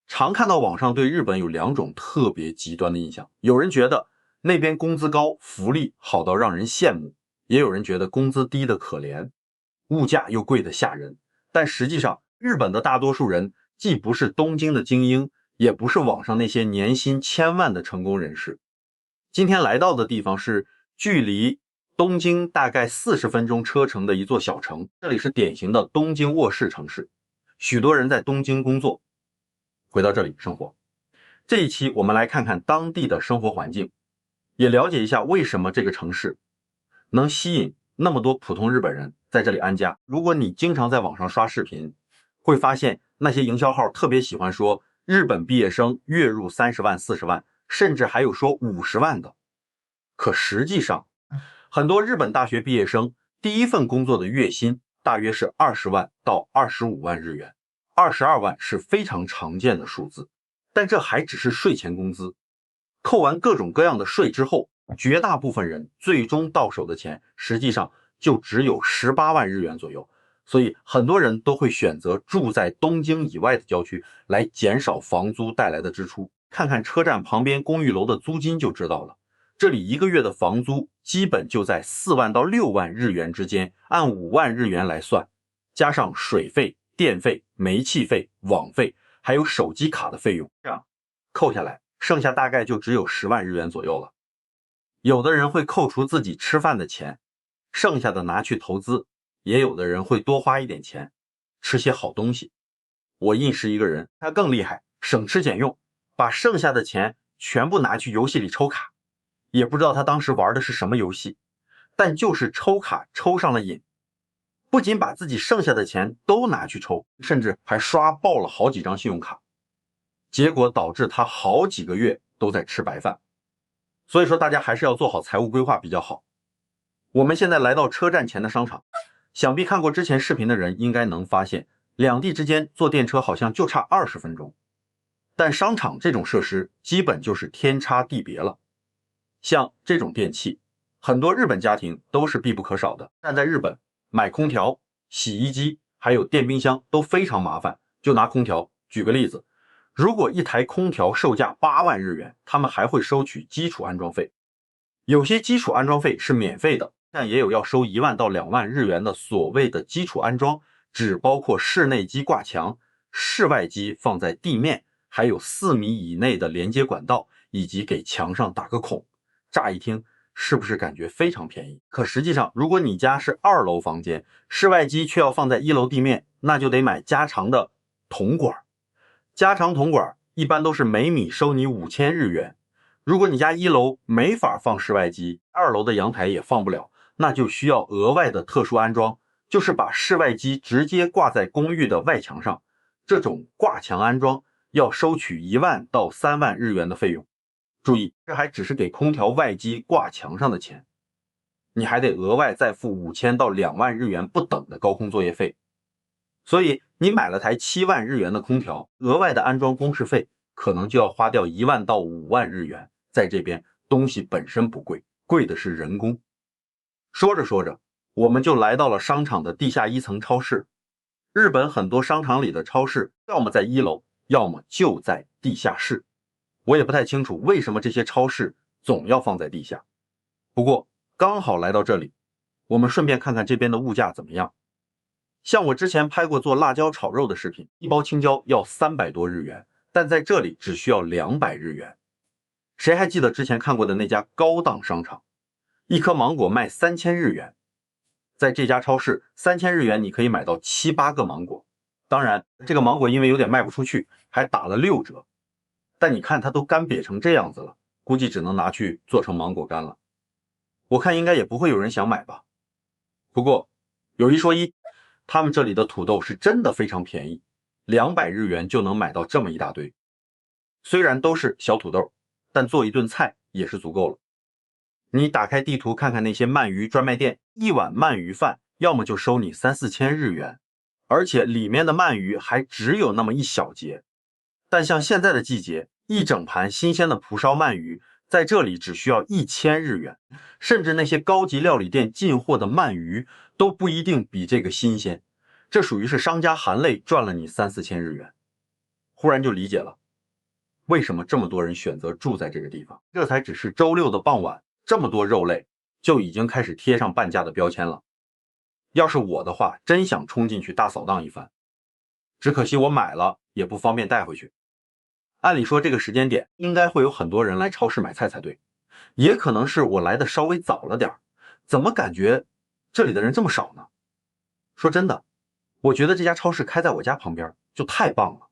常看到网上对日本有两种特别极端的印象，有人觉得那边工资高，福利好到让人羡慕，也有人觉得工资低的可怜，物价又贵得吓人。但实际上，日本的大多数人既不是东京的精英，也不是网上那些年薪千万的成功人士。今天来到的地方是距离东京大概40分钟车程的一座小城，这里是典型的东京卧室城市，许多人在东京工作，回到这里生活。这一期我们来看看当地的生活环境，也了解一下为什么这个城市能吸引那么多普通日本人在这里安家。如果你经常在网上刷视频，会发现那些营销号特别喜欢说日本毕业生月入30万、40万，甚至还有说50万的。可实际上，很多日本大学毕业生第一份工作的月薪大约是20万到25万日元，22万是非常常见的数字。但这还只是税前工资，扣完各种各样的税之后，绝大部分人最终到手的钱实际上就只有18万日元左右。所以很多人都会选择住在东京以外的郊区，来减少房租带来的支出。看看车站旁边公寓楼的租金就知道了，这里一个月的房租基本就在4万到6万日元之间，按5万日元来算，加上水费、电费、煤气费、网费还有手机卡的费用，这样扣下来剩下大概就只有10万日元左右了。有的人会扣除自己吃饭的钱，剩下的拿去投资，也有的人会多花一点钱吃些好东西。我认识一个人，他更厉害，省吃俭用，把剩下的钱全部拿去游戏里抽卡，也不知道他当时玩的是什么游戏，但就是抽卡抽上了瘾，不仅把自己剩下的钱都拿去抽，甚至还刷爆了好几张信用卡，结果导致他好几个月都在吃白饭。所以说大家还是要做好财务规划比较好。我们现在来到车站前的商场，想必看过之前视频的人应该能发现，两地之间坐电车好像就差20分钟，但商场这种设施基本就是天差地别了。像这种电器，很多日本家庭都是必不可少的，但在日本买空调、洗衣机还有电冰箱都非常麻烦。就拿空调举个例子，如果一台空调售价8万日元，他们还会收取基础安装费。有些基础安装费是免费的，但也有要收1万到2万日元的所谓的基础安装，只包括室内机挂墙、室外机放在地面，还有4米以内的连接管道，以及给墙上打个孔。乍一听是不是感觉非常便宜？可实际上，如果你家是2楼房间，室外机却要放在1楼地面，那就得买加长的铜管。加长铜管一般都是每米收你5000日元。如果你家1楼没法放室外机，2楼的阳台也放不了，那就需要额外的特殊安装，就是把室外机直接挂在公寓的外墙上。这种挂墙安装要收取1万到3万日元的费用。注意，这还只是给空调外机挂墙上的钱，你还得额外再付5000到2万日元不等的高空作业费。所以你买了台7万日元的空调，额外的安装工时费可能就要花掉1万到5万日元。在这边东西本身不贵，贵的是人工。说着说着，我们就来到了商场的地下1层超市。日本很多商场里的超市要么在1楼，要么就在地下室。我也不太清楚为什么这些超市总要放在地下。不过刚好来到这里，我们顺便看看这边的物价怎么样。像我之前拍过做辣椒炒肉的视频，一包青椒要300多日元，但在这里只需要200日元。谁还记得之前看过的那家高档商场，一颗芒果卖3000日元，在这家超市3000日元你可以买到7、8个芒果。当然这个芒果因为有点卖不出去，还打了6折。但你看它都干瘪成这样子了，估计只能拿去做成芒果干了。我看应该也不会有人想买吧。不过有一说一，他们这里的土豆是真的非常便宜，200日元就能买到这么一大堆。虽然都是小土豆，但做一顿菜也是足够了。你打开地图看看那些鳗鱼专卖店，一碗鳗鱼饭要么就收你3、4千日元，而且里面的鳗鱼还只有那么一小节。但像现在的季节，一整盘新鲜的蒲烧鳗鱼在这里只需要1000日元，甚至那些高级料理店进货的鳗鱼都不一定比这个新鲜，这属于是商家含泪赚了你3、4千日元。忽然就理解了为什么这么多人选择住在这个地方。这才只是周六的傍晚，这么多肉类就已经开始贴上半价的标签了。要是我的话，真想冲进去大扫荡一番，只可惜我买了也不方便带回去。按理说这个时间点应该会有很多人来超市买菜才对，也可能是我来的稍微早了点，怎么感觉这里的人这么少呢？说真的，我觉得这家超市开在我家旁边就太棒了。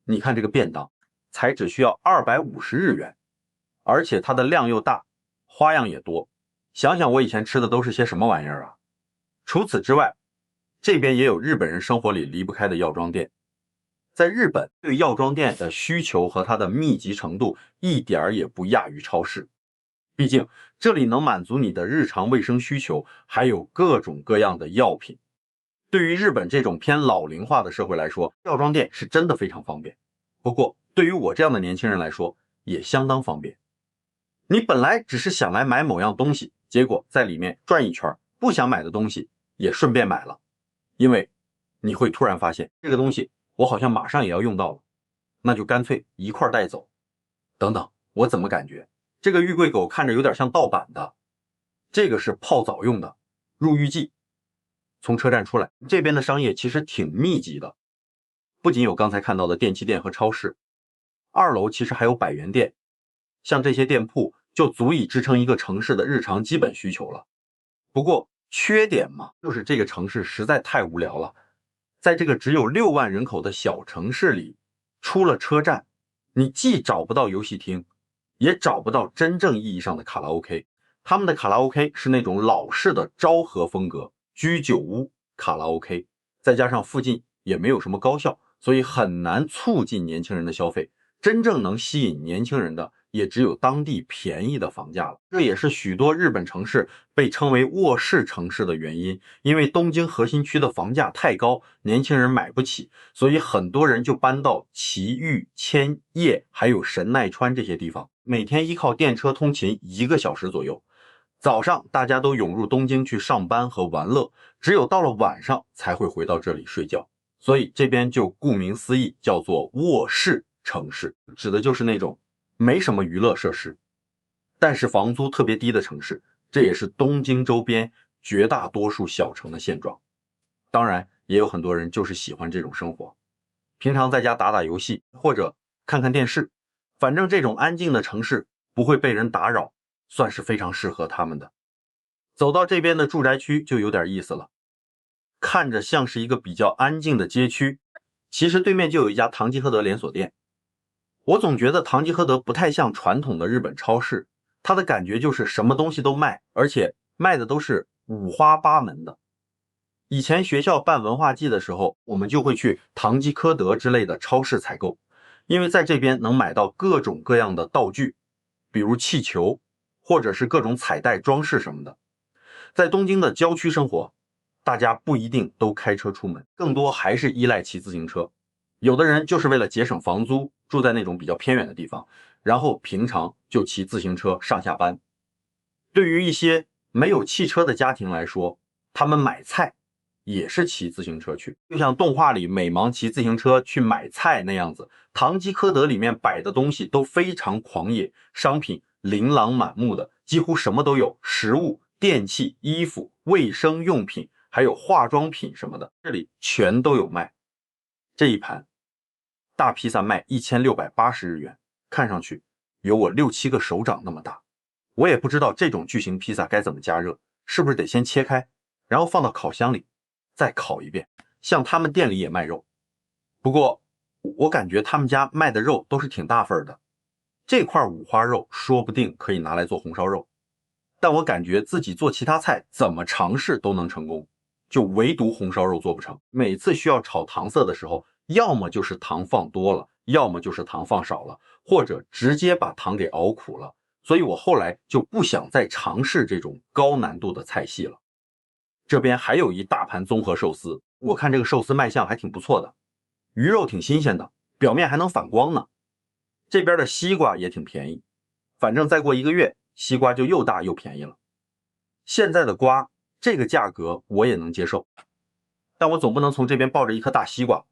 你看这个便当才只需要250日元，而且它的量又大，花样也多。想想我以前吃的都是些什么玩意儿啊。除此之外，这边也有日本人生活里离不开的药妆店。在日本，对药妆店的需求和它的密集程度一点也不亚于超市。毕竟这里能满足你的日常卫生需求，还有各种各样的药品。对于日本这种偏老龄化的社会来说，药妆店是真的非常方便。不过对于我这样的年轻人来说，也相当方便。你本来只是想来买某样东西，结果在里面转一圈，不想买的东西也顺便买了。因为你会突然发现这个东西我好像马上也要用到了，那就干脆一块带走。等等，我怎么感觉这个玉桂狗看着有点像盗版的？这个是泡澡用的入浴剂。从车站出来，这边的商业其实挺密集的，不仅有刚才看到的电器店和超市，2楼其实还有百元店。像这些店铺就足以支撑一个城市的日常基本需求了。不过缺点嘛，就是这个城市实在太无聊了。在这个只有6万人口的小城市里，出了车站，你既找不到游戏厅，也找不到真正意义上的卡拉 OK。他们的卡拉 OK 是那种老式的昭和风格居酒屋卡拉 OK， 再加上附近也没有什么高校，所以很难促进年轻人的消费。真正能吸引年轻人的也只有当地便宜的房价了。这也是许多日本城市被称为卧室城市的原因，因为东京核心区的房价太高，年轻人买不起，所以很多人就搬到埼玉、千叶还有神奈川这些地方，每天依靠电车通勤1个小时左右。早上大家都涌入东京去上班和玩乐，只有到了晚上才会回到这里睡觉，所以这边就顾名思义叫做卧室城市，指的就是那种没什么娱乐设施，但是房租特别低的城市。这也是东京周边绝大多数小城的现状。当然也有很多人就是喜欢这种生活，平常在家打打游戏或者看看电视，反正这种安静的城市不会被人打扰，算是非常适合他们的。走到这边的住宅区就有点意思了，看着像是一个比较安静的街区，其实对面就有一家唐吉诃德连锁店。我总觉得唐吉诃德不太像传统的日本超市，它的感觉就是什么东西都卖，而且卖的都是五花八门的。以前学校办文化祭的时候，我们就会去唐吉诃德之类的超市采购，因为在这边能买到各种各样的道具，比如气球，或者是各种彩带装饰什么的。在东京的郊区生活，大家不一定都开车出门，更多还是依赖骑自行车。有的人就是为了节省房租，住在那种比较偏远的地方，然后平常就骑自行车上下班。对于一些没有汽车的家庭来说，他们买菜也是骑自行车去，就像动画里美芒骑自行车去买菜那样子。唐吉诃德里面摆的东西都非常狂野，商品琳琅满目的，几乎什么都有，食物、电器、衣服、卫生用品，还有化妆品什么的，这里全都有卖。这一盘大披萨卖1680日元，看上去有我6、7个手掌那么大。我也不知道这种巨型披萨该怎么加热，是不是得先切开，然后放到烤箱里再烤一遍。像他们店里也卖肉，不过我感觉他们家卖的肉都是挺大份的，这块五花肉说不定可以拿来做红烧肉，但我感觉自己做其他菜怎么尝试都能成功，就唯独红烧肉做不成。每次需要炒糖色的时候，要么就是糖放多了，要么就是糖放少了，或者直接把糖给熬苦了。所以我后来就不想再尝试这种高难度的菜系了。这边还有一大盘综合寿司，我看这个寿司卖相还挺不错的，鱼肉挺新鲜的，表面还能反光呢。这边的西瓜也挺便宜，反正再过1个月，西瓜就又大又便宜了。现在的瓜这个价格我也能接受，但我总不能从这边抱着一颗大西瓜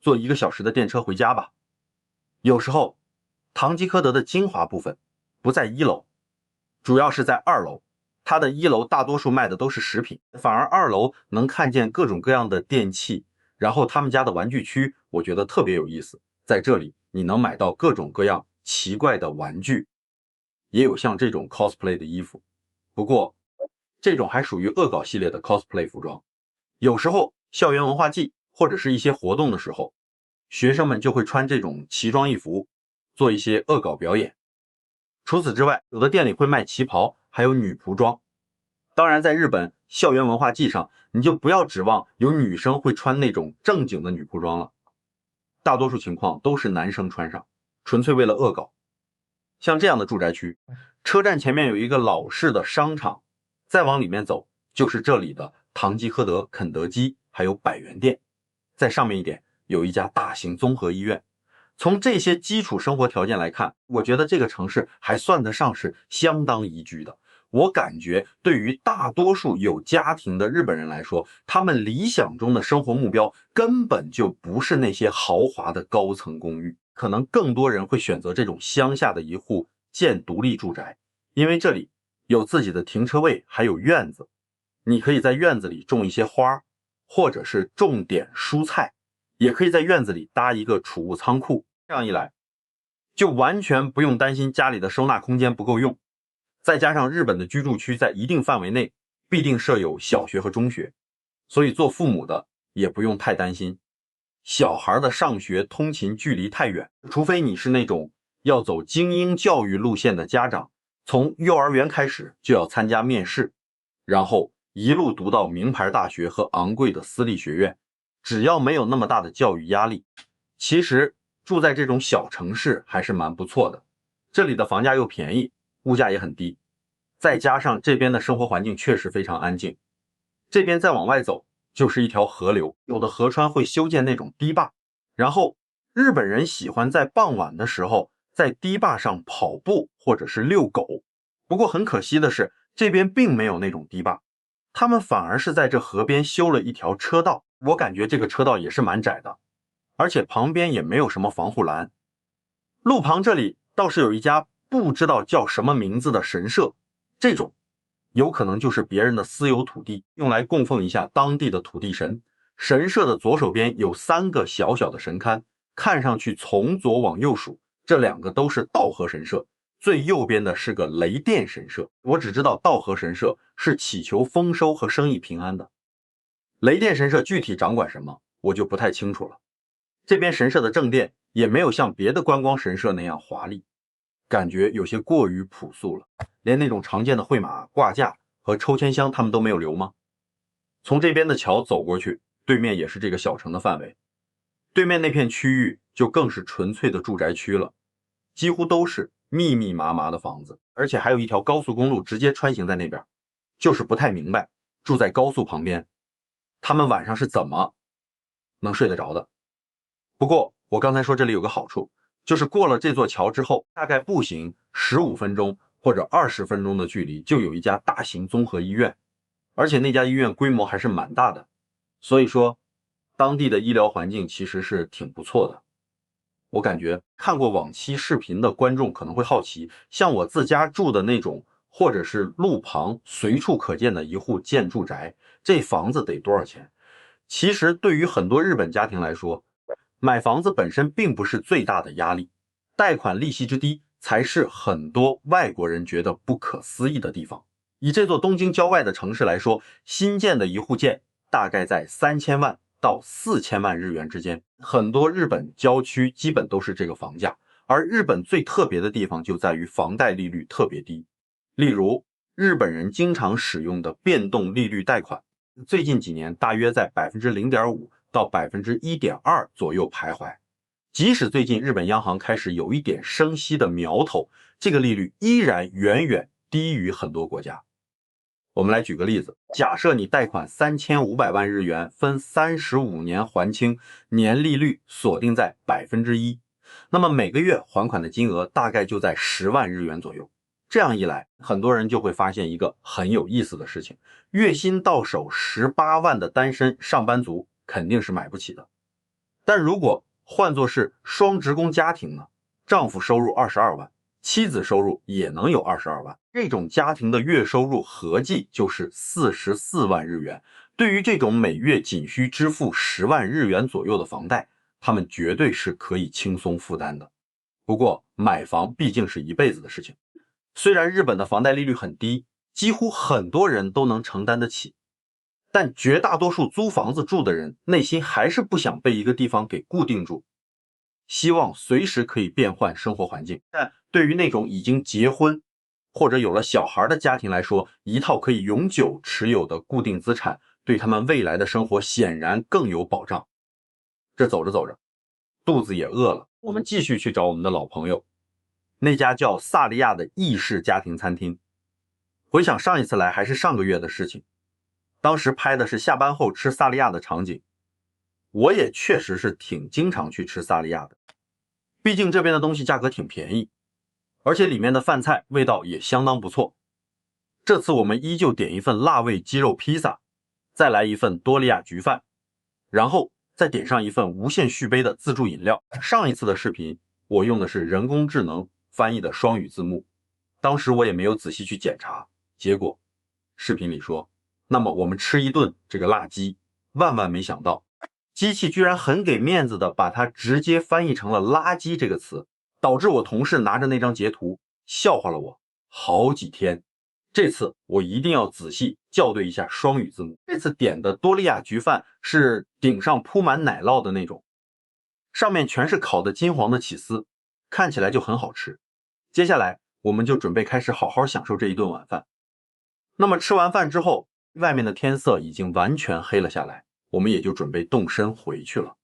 坐1个小时的电车回家吧。有时候唐吉诃德的精华部分不在1楼，主要是在2楼。它的1楼大多数卖的都是食品，反而2楼能看见各种各样的电器，然后他们家的玩具区我觉得特别有意思，在这里你能买到各种各样奇怪的玩具，也有像这种 cosplay 的衣服，不过这种还属于恶搞系列的 cosplay 服装。有时候校园文化季或者是一些活动的时候，学生们就会穿这种奇装异服做一些恶搞表演。除此之外，有的店里会卖旗袍还有女仆装。当然在日本校园文化季上，你就不要指望有女生会穿那种正经的女仆装了，大多数情况都是男生穿上，纯粹为了恶搞。像这样的住宅区，车站前面有一个老式的商场，再往里面走就是这里的唐吉诃德、肯德基还有百元店，在上面一点有一家大型综合医院。从这些基础生活条件来看，我觉得这个城市还算得上是相当宜居的。我感觉对于大多数有家庭的日本人来说，他们理想中的生活目标根本就不是那些豪华的高层公寓，可能更多人会选择这种乡下的一户建独立住宅，因为这里有自己的停车位，还有院子，你可以在院子里种一些花，或者是种点蔬菜，也可以在院子里搭一个储物仓库，这样一来就完全不用担心家里的收纳空间不够用。再加上日本的居住区在一定范围内必定设有小学和中学，所以做父母的也不用太担心小孩的上学通勤距离太远，除非你是那种要走精英教育路线的家长，从幼儿园开始就要参加面试，然后一路读到名牌大学和昂贵的私立学院，只要没有那么大的教育压力，其实住在这种小城市还是蛮不错的。这里的房价又便宜，物价也很低，再加上这边的生活环境确实非常安静。这边再往外走就是一条河流，有的河川会修建那种堤坝，然后日本人喜欢在傍晚的时候在堤坝上跑步或者是遛狗。不过很可惜的是，这边并没有那种堤坝，他们反而是在这河边修了一条车道，我感觉这个车道也是蛮窄的，而且旁边也没有什么防护栏。路旁这里倒是有一家不知道叫什么名字的神社，这种有可能就是别人的私有土地，用来供奉一下当地的土地神。神社的左手边有3个小小的神龛，看上去从左往右数，这2个都是稻荷神社，最右边的是个雷电神社。我只知道稻荷神社是祈求丰收和生意平安的，雷电神社具体掌管什么我就不太清楚了。这边神社的正殿也没有像别的观光神社那样华丽，感觉有些过于朴素了，连那种常见的绘马、挂架和抽签箱他们都没有留吗？从这边的桥走过去，对面也是这个小城的范围，对面那片区域就更是纯粹的住宅区了，几乎都是密密麻麻的房子，而且还有一条高速公路直接穿行在那边，就是不太明白住在高速旁边他们晚上是怎么能睡得着的。不过我刚才说这里有个好处，就是过了这座桥之后，大概步行15分钟或者20分钟的距离就有一家大型综合医院，而且那家医院规模还是蛮大的，所以说当地的医疗环境其实是挺不错的。我感觉看过往期视频的观众可能会好奇，像我自家住的那种或者是路旁随处可见的一户建住宅，这房子得多少钱？其实对于很多日本家庭来说，买房子本身并不是最大的压力，贷款利息之低才是很多外国人觉得不可思议的地方。以这座东京郊外的城市来说，新建的一户建大概在3000万到4000万日元之间，很多日本郊区基本都是这个房价。而日本最特别的地方就在于房贷利率特别低，例如日本人经常使用的变动利率贷款，最近几年大约在 0.5% 到 1.2% 左右徘徊。即使最近日本央行开始有一点升息的苗头，这个利率依然远远低于很多国家。我们来举个例子，假设你贷款3500万日元，分35年还清，年利率锁定在 1%， 那么每个月还款的金额大概就在10万日元左右。这样一来，很多人就会发现一个很有意思的事情，月薪到手18万的单身上班族肯定是买不起的。但如果换作是双职工家庭呢，丈夫收入22万，妻子收入也能有22万，这种家庭的月收入合计就是44万日元。对于这种每月仅需支付10万日元左右的房贷，他们绝对是可以轻松负担的。不过买房毕竟是一辈子的事情，虽然日本的房贷利率很低，几乎很多人都能承担得起，但绝大多数租房子住的人内心还是不想被一个地方给固定住，希望随时可以变换生活环境。但对于那种已经结婚或者有了小孩的家庭来说，一套可以永久持有的固定资产对他们未来的生活显然更有保障。这走着走着，肚子也饿了，我们继续去找我们的老朋友，那家叫萨利亚的意式家庭餐厅。回想上一次来还是上个月的事情，当时拍的是下班后吃萨利亚的场景。我也确实是挺经常去吃萨利亚的，毕竟这边的东西价格挺便宜，而且里面的饭菜味道也相当不错。这次我们依旧点一份辣味鸡肉披萨，再来一份多利亚焗饭，然后再点上一份无限续杯的自助饮料。上一次的视频我用的是人工智能翻译的双语字幕，当时我也没有仔细去检查，结果视频里说，那么我们吃一顿这个辣鸡，万万没想到机器居然很给面子的把它直接翻译成了垃圾这个词，导致我同事拿着那张截图笑话了我好几天。这次我一定要仔细校对一下双语字幕。这次点的多利亚焗饭是顶上铺满奶酪的那种，上面全是烤的金黄的起司，看起来就很好吃。接下来我们就准备开始好好享受这一顿晚饭。那么吃完饭之后，外面的天色已经完全黑了下来，我们也就准备动身回去了。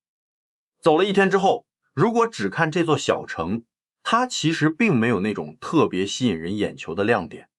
走了一天之后，如果只看这座小城，它其实并没有那种特别吸引人眼球的亮点。